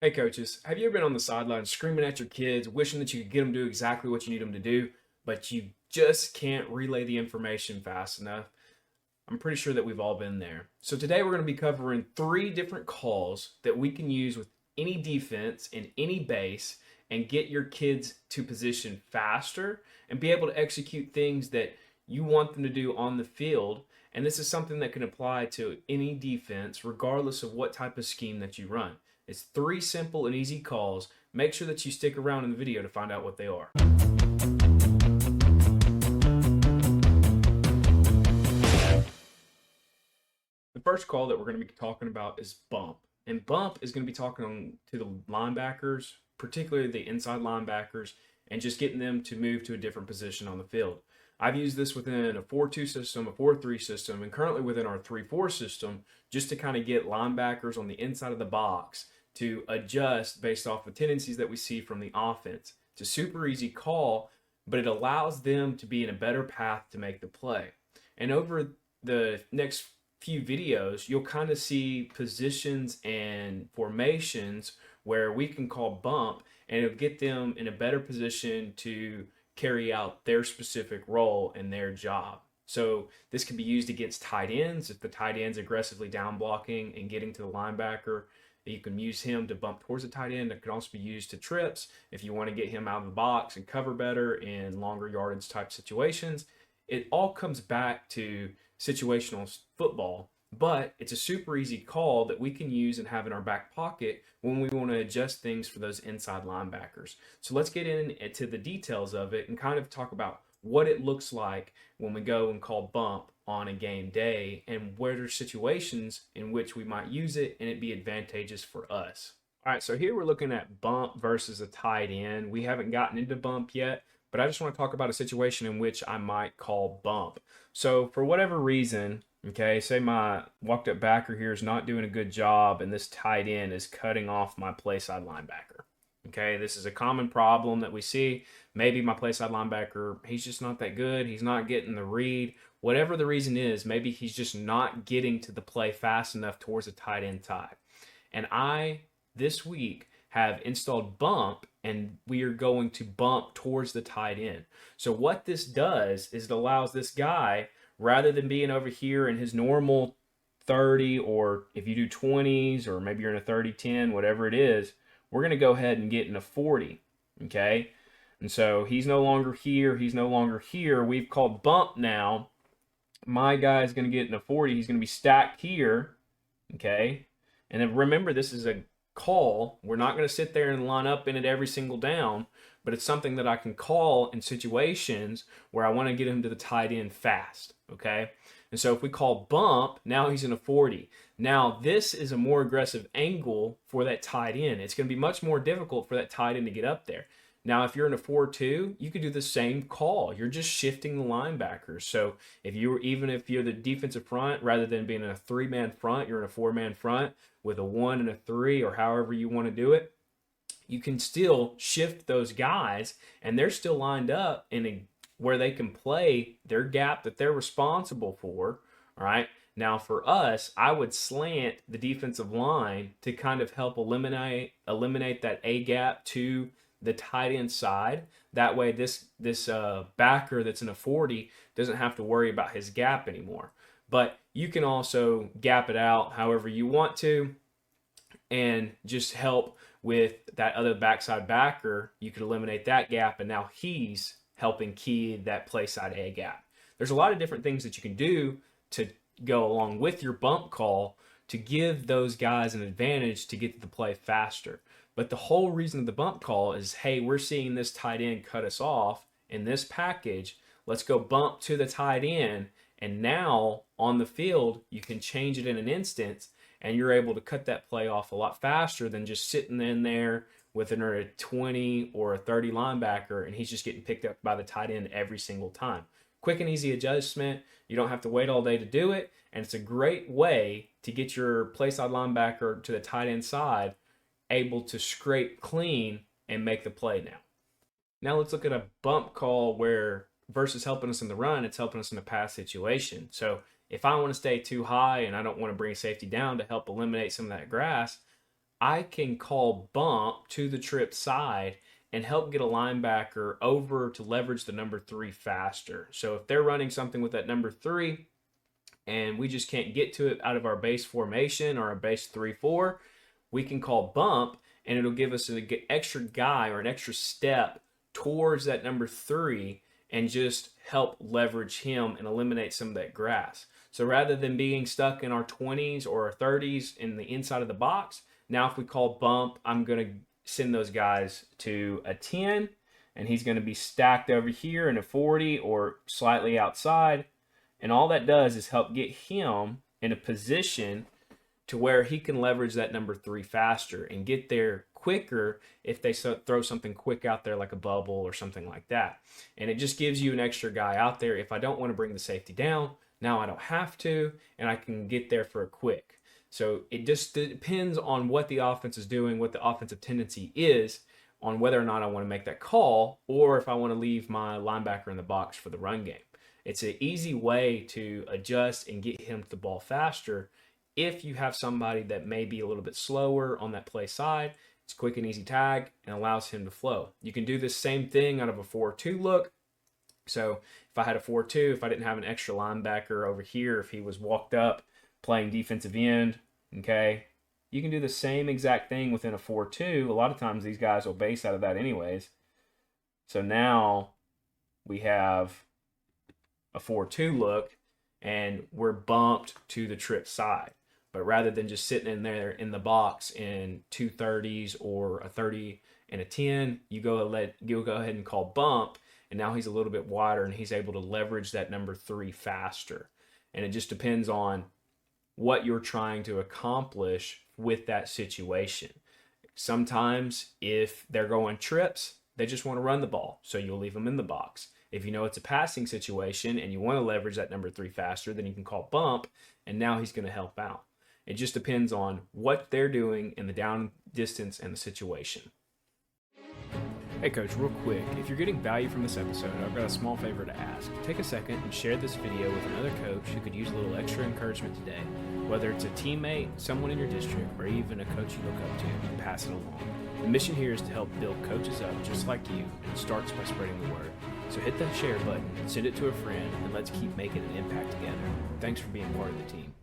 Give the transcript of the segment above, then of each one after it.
Hey coaches, have you ever been on the sideline screaming at your kids, wishing that you could get them to do exactly what you need them to do, but you just can't relay the information fast enough? I'm pretty sure that we've all been there. So today we're going to be covering three different calls that we can use with any defense in any base and get your kids to position faster and be able to execute things that you want them to do on the field. And this is something that can apply to any defense, regardless of what type of scheme that you run. It's three simple and easy calls. Make sure that you stick around in the video to find out what they are. The first call that we're going to be talking about is bump. And bump is going to be talking to the linebackers, particularly the inside linebackers, and just getting them to move to a different position on the field. I've used this within a 4-2 system, a 4-3 system, and currently within our 3-4 system, just to kind of get linebackers on the inside of the box to adjust based off the tendencies that we see from the offense. It's a super easy call, but it allows them to be in a better path to make the play. And over the next few videos, you'll kind of see positions and formations where we can call bump, and it'll get them in a better position to carry out their specific role and their job. So this can be used against tight ends if the tight end's aggressively down blocking and getting to the linebacker. You can use him to bump towards the tight end. It can also be used to trips if you want to get him out of the box and cover better in longer yardage type situations. It all comes back to situational football, but it's a super easy call that we can use and have in our back pocket when we want to adjust things for those inside linebackers. So let's get into the details of it and kind of talk about what it looks like when we go and call bump on a game day and where there's situations in which we might use it and it be advantageous for us. All right, so here we're looking at bump versus a tight end. We haven't gotten into bump yet, but I just want to talk about a situation in which I might call bump. So for whatever reason, okay, say my walked up backer here is not doing a good job and this tight end is cutting off my play side linebacker. Okay, this is a common problem that we see. Maybe my play side linebacker, he's just not that good. He's not getting the read. Whatever the reason is, maybe he's just not getting to the play fast enough towards the tight end side. And I, this week, have installed bump, and we are going to bump towards the tight end. So what this does is it allows this guy, rather than being over here in his normal 30, or if you do 20s, or maybe you're in a 30-10, whatever it is, we're going to go ahead and get in a 40, okay? And so he's no longer here. He's no longer here. We've called bump now. My guy is going to get in a 40. He's going to be stacked here, okay? And then remember, this is a call. We're not going to sit there and line up in it every single down, but it's something that I can call in situations where I want to get him to the tight end fast, okay? And so if we call bump, now he's in a 40. Now this is a more aggressive angle for that tight end. It's going to be much more difficult for that tight end to get up there. Now, if you're in a 4-2, you could do the same call. You're just shifting the linebackers. So even if you're the defensive front, rather than being in a 3-man front, you're in a 4-man front with a 1 and a 3, or however you want to do it. You can still shift those guys, and they're still lined up where they can play their gap that they're responsible for. All right. Now, for us, I would slant the defensive line to kind of help eliminate that A gap to the tight end side. That way, this backer that's in a 40 doesn't have to worry about his gap anymore. But you can also gap it out however you want to, and just help with that other backside backer. You could eliminate that gap, and now he's helping key that play side A gap. There's a lot of different things that you can do to go along with your bump call to give those guys an advantage to get to the play faster. But the whole reason of the bump call is, hey, we're seeing this tight end cut us off in this package. Let's go bump to the tight end. And now on the field, you can change it in an instant, and you're able to cut that play off a lot faster than just sitting in there with a 20 or a 30 linebacker, and he's just getting picked up by the tight end every single time. Quick and easy adjustment. You don't have to wait all day to do it, and it's a great way to get your play side linebacker to the tight end side able to scrape clean and make the play now. Now let's look at a bump call where versus helping us in the run, it's helping us in a pass situation. So if I want to stay too high and I don't want to bring safety down to help eliminate some of that grass, I can call bump to the trip side and help get a linebacker over to leverage the number 3 faster. So if they're running something with that number 3 and we just can't get to it out of our base formation or our base 3-4, we can call bump and it'll give us an extra guy or an extra step towards that number 3 and just help leverage him and eliminate some of that grass. So rather than being stuck in our 20s or our 30s in the inside of the box, now if we call bump, I'm going to send those guys to a 10, and he's going to be stacked over here in a 40 or slightly outside. And all that does is help get him in a position to where he can leverage that number 3 faster and get there quicker if they throw something quick out there like a bubble or something like that. And it just gives you an extra guy out there. If I don't want to bring the safety down, now I don't have to, and I can get there for a quick. So it just depends on what the offense is doing, what the offensive tendency is, on whether or not I want to make that call, or if I want to leave my linebacker in the box for the run game. It's an easy way to adjust and get him to the ball faster. If you have somebody that may be a little bit slower on that play side, it's a quick and easy tag and allows him to flow. You can do this same thing out of a 4-2 look. So if I had a 4-2, if I didn't have an extra linebacker over here, if he was walked up playing defensive end, okay, you can do the same exact thing within a 4-2. A lot of times these guys will base out of that anyways. So now we have a 4-2 look and we're bumped to the trip side. But rather than just sitting in there in the box in 2 30s or a 30 and a 10, you'll go ahead and call bump, and now he's a little bit wider and he's able to leverage that number 3 faster. And it just depends on what you're trying to accomplish with that situation. Sometimes if they're going trips, they just want to run the ball, so you'll leave them in the box. If you know it's a passing situation and you want to leverage that number 3 faster, then you can call bump, and now he's going to help out. It just depends on what they're doing in the down distance and the situation. Hey coach, real quick, if you're getting value from this episode, I've got a small favor to ask. Take a second and share this video with another coach who could use a little extra encouragement today. Whether it's a teammate, someone in your district, or even a coach you look up to, pass it along. The mission here is to help build coaches up just like you, and it starts by spreading the word. So hit that share button, send it to a friend, and let's keep making an impact together. Thanks for being part of the team.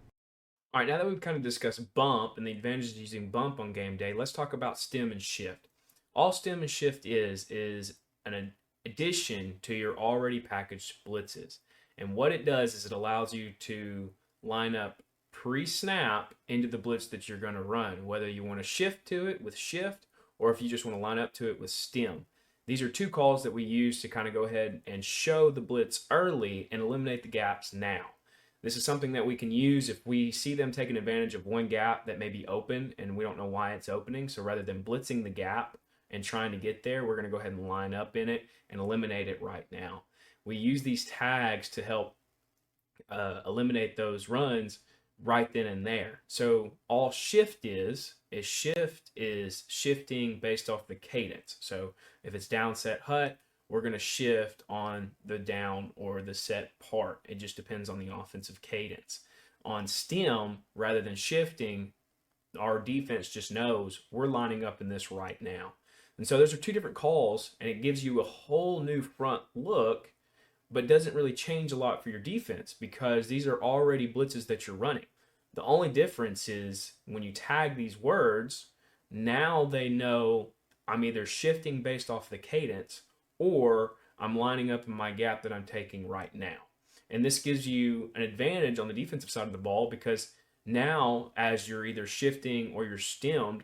All right, now that we've kind of discussed bump and the advantages of using bump on game day, let's talk about stim and shift. All stim and shift is an addition to your already packaged blitzes. And what it does is it allows you to line up pre-snap into the blitz that you're going to run, whether you want to shift to it with shift or if you just want to line up to it with stim. These are 2 calls that we use to kind of go ahead and show the blitz early and eliminate the gaps now. This is something that we can use if we see them taking advantage of one gap that may be open and we don't know why it's opening. So rather than blitzing the gap and trying to get there, we're going to go ahead and line up in it and eliminate it right now. We use these tags to help eliminate those runs right then and there. So all shift is shifting based off the cadence. So if it's down set hut, we're going to shift on the down or the set part. It just depends on the offensive cadence. On stim, rather than shifting, our defense just knows we're lining up in this right now. And so those are 2 different calls, and it gives you a whole new front look, but doesn't really change a lot for your defense because these are already blitzes that you're running. The only difference is when you tag these words, now they know I'm either shifting based off the cadence or I'm lining up in my gap that I'm taking right now. And this gives you an advantage on the defensive side of the ball because now as you're either shifting or you're stemmed,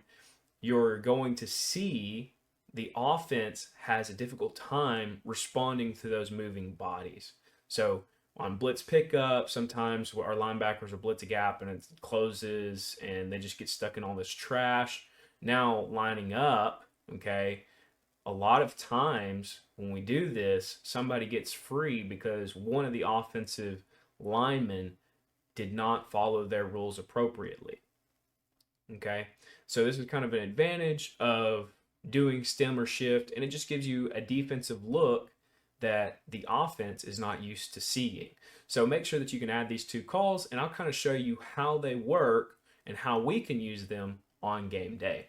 you're going to see the offense has a difficult time responding to those moving bodies. So on blitz pickup, sometimes our linebackers will blitz a gap and it closes and they just get stuck in all this trash. Now lining up, okay, a lot of times when we do this, somebody gets free because one of the offensive linemen did not follow their rules appropriately. Okay, so this is kind of an advantage of doing stem or shift, and it just gives you a defensive look that the offense is not used to seeing. So make sure that you can add these 2 calls, and I'll kind of show you how they work and how we can use them on game day.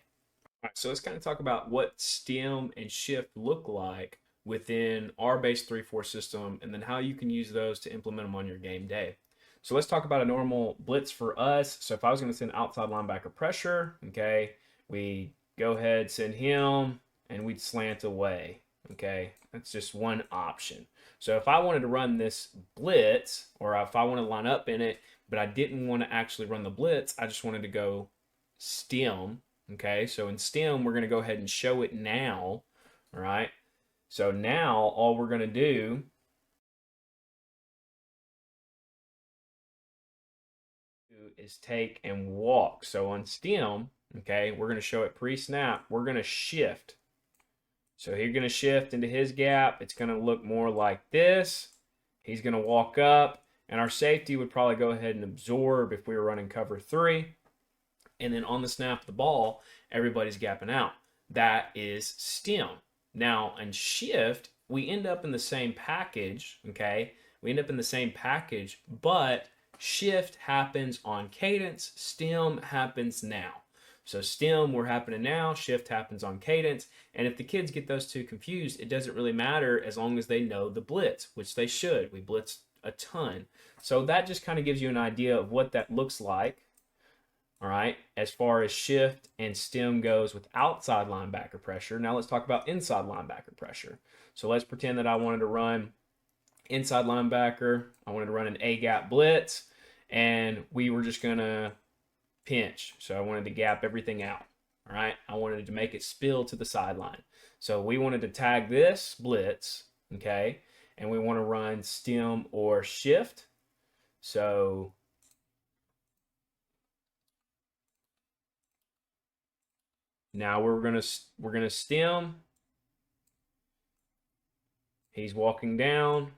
All right, so let's kind of talk about what stem and shift look like within our base 3-4 system, and then how you can use those to implement them on your game day. So let's talk about a normal blitz for us. So if I was going to send outside linebacker pressure, okay, we go ahead, send him, and we'd slant away. Okay, that's just one option. So if I wanted to run this blitz, or if I want to line up in it, but I didn't want to actually run the blitz, I just wanted to go stem. Okay, so in stem, we're going to go ahead and show it now. All right, so now all we're going to do is take and walk. So on stem, okay, we're going to show it pre-snap. We're going to shift. So he's going to shift into his gap. It's going to look more like this. He's going to walk up, and our safety would probably go ahead and absorb if we were running cover 3. And then on the snap of the ball, everybody's gapping out. That is stem. Now, in shift, we end up in the same package, okay? We end up in the same package, but shift happens on cadence. Stem happens now. So stem, we're happening now. Shift happens on cadence. And if the kids get those two confused, it doesn't really matter as long as they know the blitz, which they should. We blitz a ton. So that just kind of gives you an idea of what that looks like. All right, as far as shift and stem goes with outside linebacker pressure. Now let's talk about inside linebacker pressure. So let's pretend that I wanted to run inside linebacker. I wanted to run an A-gap blitz, and we were just going to pinch. So I wanted to gap everything out. All right, I wanted to make it spill to the sideline. So we wanted to tag this blitz, okay, and we want to run stem or shift. So now we're gonna stem. He's walking down.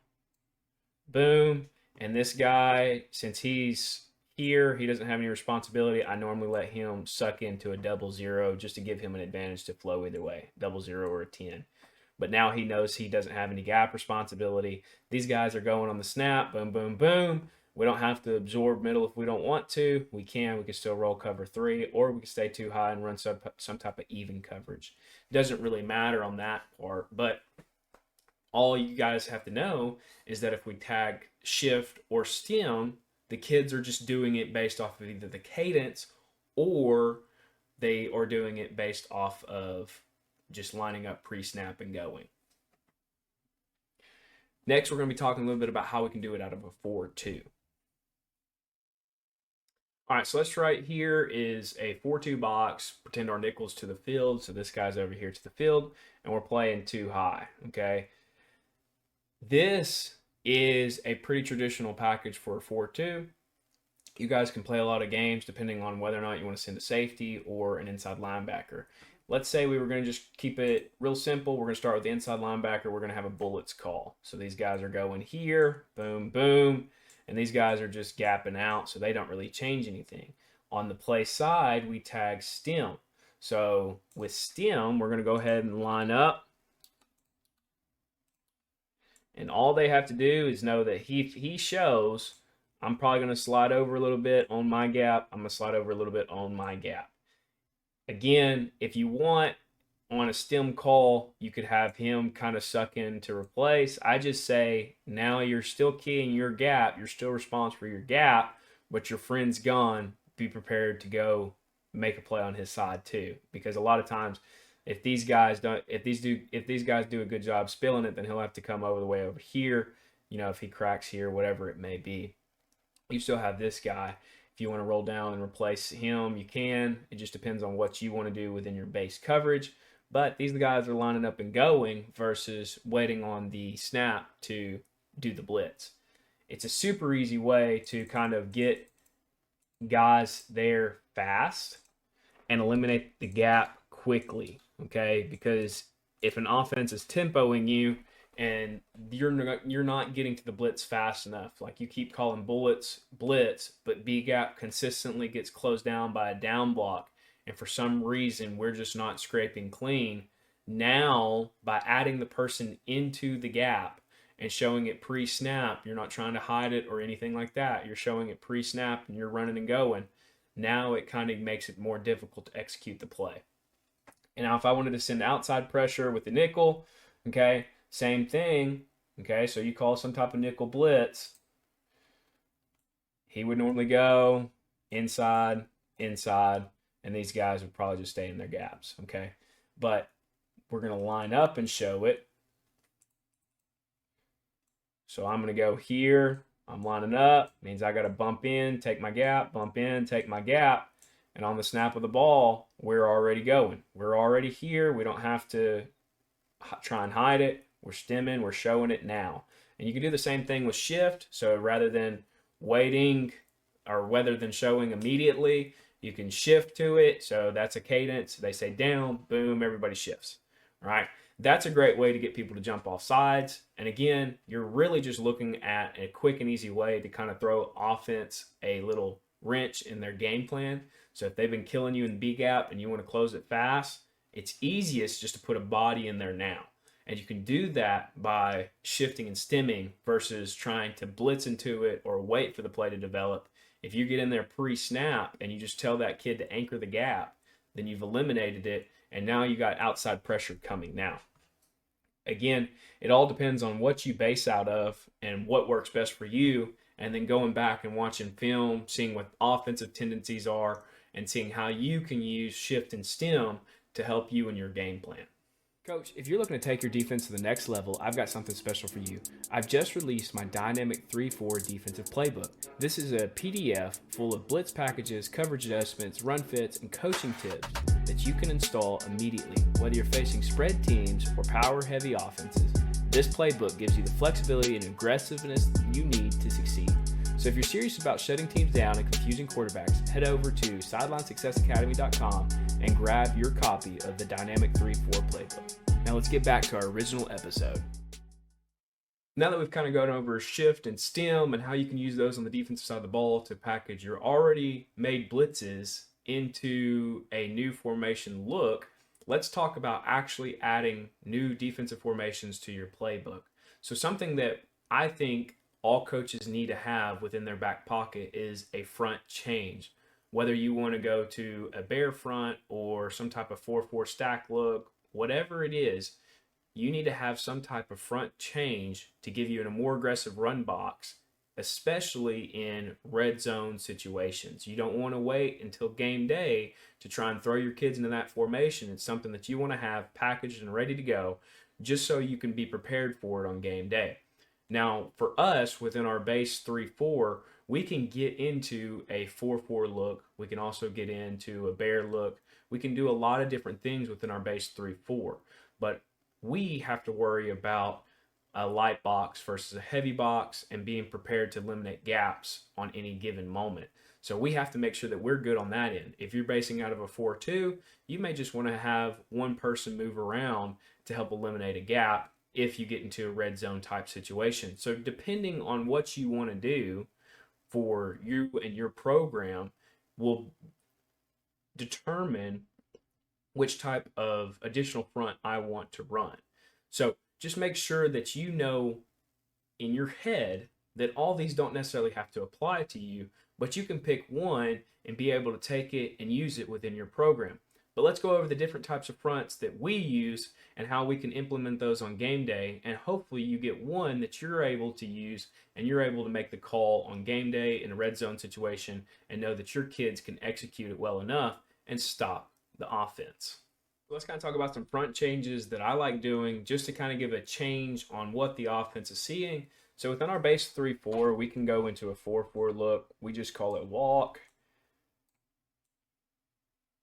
Boom. And this guy, since he's here, he doesn't have any responsibility. I normally let him suck into a 0-0 just to give him an advantage to flow either way, 0-0 or a 10. But now he knows he doesn't have any gap responsibility. These guys are going on the snap. Boom, boom, boom. We don't have to absorb middle if we don't want to. We can still roll cover 3, or we can stay too high and run some type of even coverage. It doesn't really matter on that part, but all you guys have to know is that if we tag shift or stem, the kids are just doing it based off of either the cadence, or they are doing it based off of just lining up pre-snap and going. Next, we're going to be talking a little bit about how we can do it out of a 4-2. All right, so let's right here is a 4-2 box. Pretend our nickel's to the field, so this guy's over here to the field, and we're playing too high, okay? This is a pretty traditional package for a 4-2. You guys can play a lot of games depending on whether or not you want to send a safety or an inside linebacker. Let's say we were going to just keep it real simple. We're going to start with the inside linebacker. We're going to have a bullets call. So these guys are going here, boom, boom. And these guys are just gapping out, so they don't really change anything. On the play side, we tag stem. So with stem, we're going to go ahead and line up. And all they have to do is know that he shows, I'm probably going to slide over a little bit on my gap. I'm going to slide over a little bit on my gap. Again, if you want, on a stem call, you could have him kind of suck in to replace. I just say, now you're still keying your gap. You're still responsible for your gap, but your friend's gone. Be prepared to go make a play on his side too. Because a lot of times, if these guys do a good job spilling it, then he'll have to come over the way over here. You know, if he cracks here, whatever it may be. You still have this guy. If you want to roll down and replace him, you can. It just depends on what you want to do within your base coverage. But these guys are lining up and going versus waiting on the snap to do the blitz. It's a super easy way to kind of get guys there fast and eliminate the gap quickly, okay? Because if an offense is tempoing you and you're not getting to the blitz fast enough, like you keep calling blitz, but B gap consistently gets closed down by a down block, and for some reason we're just not scraping clean. Now, by adding the person into the gap and showing it pre-snap, you're not trying to hide it or anything like that. You're showing it pre-snap and you're running and going. now it kind of makes it more difficult to execute the play. And now if I wanted to send outside pressure with the nickel, okay, same thing. Okay, so you call some type of nickel blitz. He would normally go inside, inside, and these guys would probably just stay in their gaps. Okay, but we're going to line up and show it. So I'm going to go here. I'm lining up. Means I got to bump in, take my gap, bump in, take my gap. And on the snap of the ball, we're already going. We're already here. We don't have to try and hide it. We're stimming. We're showing it now. And you can do the same thing with shift. So rather than waiting or rather than showing immediately, you can shift to it. So that's a cadence. They say down, boom, everybody shifts. All right. That's a great way to get people to jump off sides. And again, you're really just looking at a quick and easy way to kind of throw offense a little wrench in their game plan. So if they've been killing you in B gap and you want to close it fast, it's easiest just to put a body in there now. And you can do that by shifting and stimming versus trying to blitz into it or wait for the play to develop. If you get in there pre-snap and you just tell that kid to anchor the gap, then you've eliminated it, and now you got outside pressure coming now. Again, it all depends on what you base out of and what works best for you, and then going back and watching film, seeing what offensive tendencies are, and seeing how you can use shift and stim to help you in your game plan. Coach, if you're looking to take your defense to the next level, I've got something special for you. I've just released my Dynamic 3-4 Defensive Playbook. This is a PDF full of blitz packages, coverage adjustments, run fits, and coaching tips that you can install immediately, whether you're facing spread teams or power-heavy offenses. This playbook gives you the flexibility and aggressiveness you need to succeed. So if you're serious about shutting teams down and confusing quarterbacks, head over to SidelineSuccessAcademy.com and grab your copy of the Dynamic 3-4 Playbook. Now let's get back to our original episode. Now that we've kind of gone over shift and stim and how you can use those on the defensive side of the ball to package your already made blitzes into a new formation look, let's talk about actually adding new defensive formations to your playbook. So something that I think all coaches need to have within their back pocket is a front change. Whether you want to go to a bear front or some type of 4-4 stack look, whatever it is, you need to have some type of front change to give you a more aggressive run box, especially in red zone situations. You don't want to wait until game day to try and throw your kids into that formation. It's something that you want to have packaged and ready to go just so you can be prepared for it on game day. Now, for us, within our base 3-4, we can get into a 4-4 look. We can also get into a bear look. We can do a lot of different things within our base 3-4. But we have to worry about a light box versus a heavy box and being prepared to eliminate gaps on any given moment. So we have to make sure that we're good on that end. If you're basing out of a 4-2, you may just want to have one person move around to help eliminate a gap if you get into a red zone type situation. So depending on what you want to do for you and your program will determine which type of additional front I want to run. So just make sure that you know in your head that all these don't necessarily have to apply to you, but you can pick one and be able to take it and use it within your program. But let's go over the different types of fronts that we use and how we can implement those on game day. And hopefully you get one that you're able to use and you're able to make the call on game day in a red zone situation and know that your kids can execute it well enough and stop the offense. Let's kind of talk about some front changes that I like doing just to kind of give a change on what the offense is seeing. So within our base 3-4, we can go into a 4-4 look. We just call it walk.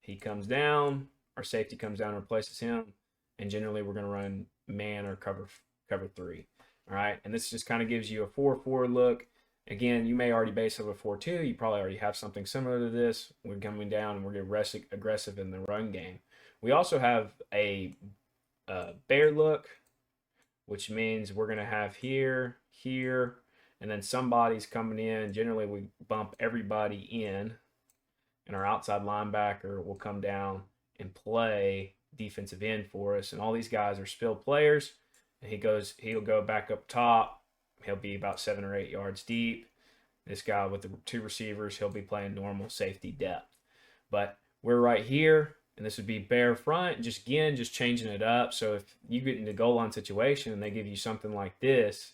He comes down, our safety comes down and replaces him, and generally we're going to run man or cover 3. All right, and this just kind of gives you a 4-4 look. Again, you may already base over 4-2. You probably already have something similar to this. We're coming down and we're getting aggressive in the run game. We also have a bear look, which means we're going to have here, and then somebody's coming in. Generally, we bump everybody in. And our outside linebacker will come down and play defensive end for us. And all these guys are spill players. And he'll go back up top. He'll be about 7 or 8 yards deep. This guy with the two receivers, he'll be playing normal safety depth. But we're right here, and this would be bare front. Just again, just changing it up. So if you get in the goal line situation and they give you something like this,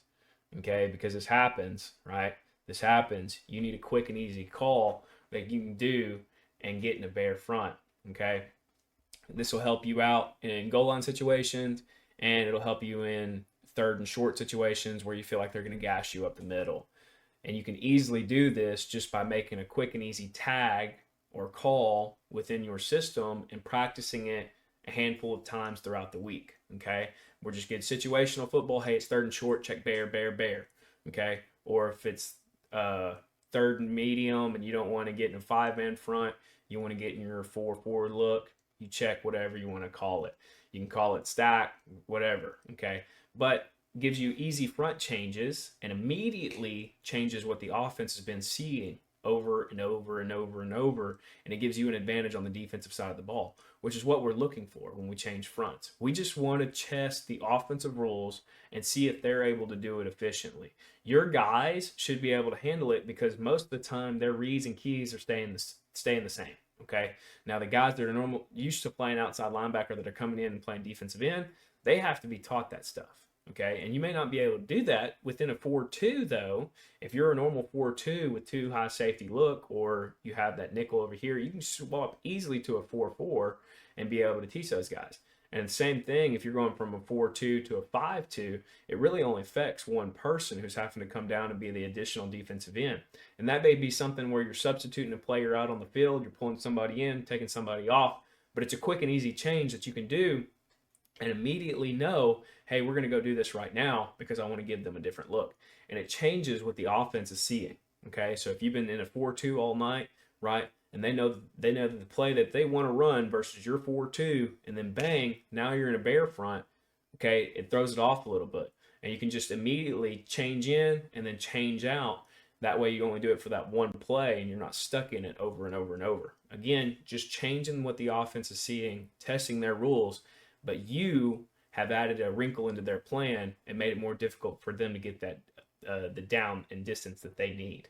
okay, because this happens, right? This happens. You need a quick and easy call that you can do and get in a bare front, okay? This will help you out in goal line situations, and it'll help you in third and short situations where you feel like they're going to gash you up the middle. And you can easily do this just by making a quick and easy tag or call within your system and practicing it a handful of times throughout the week, okay? We're just getting situational football. Hey, it's third and short, check bear, bear, bear, okay? Or if it's third and medium and you don't want to get in a 5-man front, you want to get in your 4-4 look, you check whatever you want to call it. You can call it stack, whatever, okay? But gives you easy front changes and immediately changes what the offense has been seeing over and over and over and over, and it gives you an advantage on the defensive side of the ball, which is what we're looking for when we change fronts. We just want to test the offensive rules and see if they're able to do it efficiently. Your guys should be able to handle it because most of the time their reads and keys are staying the same. Okay. Now the guys that are used to playing outside linebacker that are coming in and playing defensive end, they have to be taught that stuff. Okay, and you may not be able to do that within a 4-2 though. If you're a normal 4-2 with two high safety look, or you have that nickel over here, you can swap easily to a 4-4 and be able to teach those guys. And the same thing, if you're going from a 4-2 to a 5-2, it really only affects one person who's having to come down and be the additional defensive end. And that may be something where you're substituting a player out on the field, you're pulling somebody in, taking somebody off, but it's a quick and easy change that you can do and immediately know, hey, we're going to go do this right now because I want to give them a different look. And it changes what the offense is seeing. Okay, so if you've been in a 4-2 all night, right, and they know the play that they want to run versus your 4-2, and then bang, now you're in a bear front, okay, it throws it off a little bit. And you can just immediately change in and then change out. That way you only do it for that one play and you're not stuck in it over and over and over. Again, just changing what the offense is seeing, testing their rules, but you have added a wrinkle into their plan and made it more difficult for them to get that the down and distance that they need.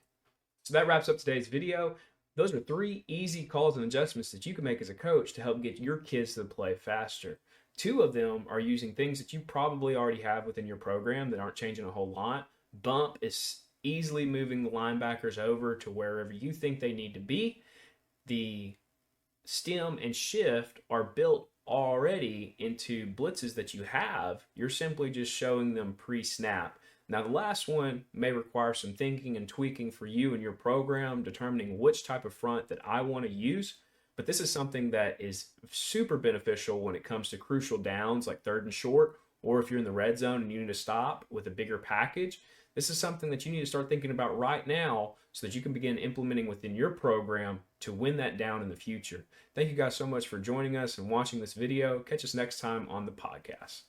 So that wraps up today's video. Those are 3 easy calls and adjustments that you can make as a coach to help get your kids to the play faster. 2 of them are using things that you probably already have within your program that aren't changing a whole lot. Bump is easily moving the linebackers over to wherever you think they need to be. The stim and shift are built already into blitzes that you have. You're simply just showing them pre-snap. Now the last one may require some thinking and tweaking for you and your program, determining which type of front that I want to use. But this is something that is super beneficial when it comes to crucial downs like third and short, or if you're in the red zone and you need to stop with a bigger package. This is something that you need to start thinking about right now so that you can begin implementing within your program to win that down in the future. Thank you guys so much for joining us and watching this video. Catch us next time on the podcast.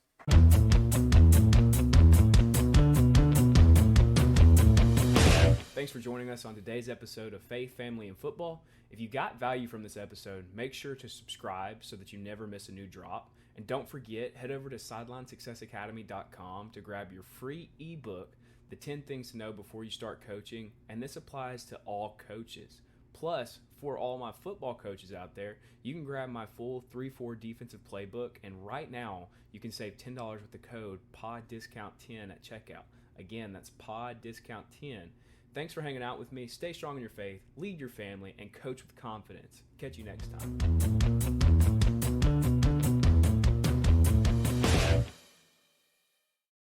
Thanks for joining us on today's episode of Faith, Family, and Football. If you got value from this episode, make sure to subscribe so that you never miss a new drop. And don't forget, head over to SidelineSuccessAcademy.com to grab your free ebook, The 10 Things to Know Before You Start Coaching, and this applies to all coaches. Plus, for all my football coaches out there, you can grab my full 3-4 defensive playbook, and right now, you can save $10 with the code PODDISCOUNT10 at checkout. Again, that's PODDISCOUNT10. Thanks for hanging out with me. Stay strong in your faith, lead your family, and coach with confidence. Catch you next time.